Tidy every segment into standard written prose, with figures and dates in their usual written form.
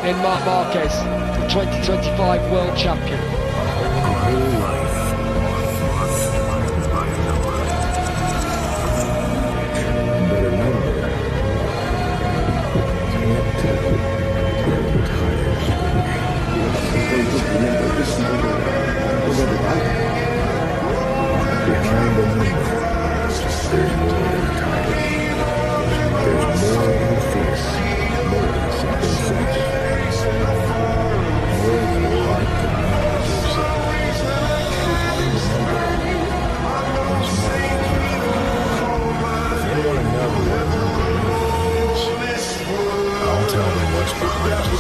in Marc Marquez, the 2025 world champion. Behind the number, there's more than a title. There's more than a face, more than something fresh. More than a heart that knows yourself. If you want to know what number means, I'll tell them what's behind you.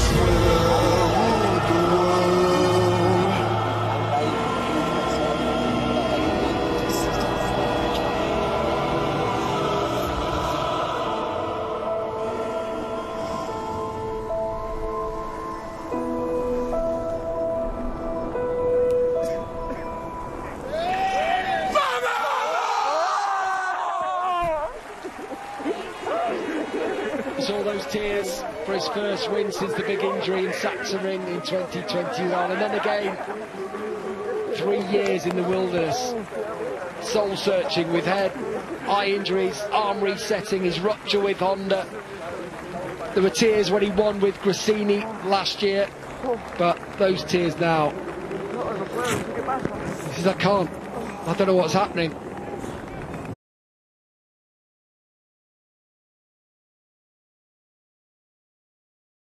All those tears for his first win since the big injury in Sachsenring in 2021, and then again 3 years in the wilderness, soul searching with head, eye injuries, arm resetting, his rupture with Honda. There were tears when he won with Grassini last year, but those tears now, he says, I don't know what's happening.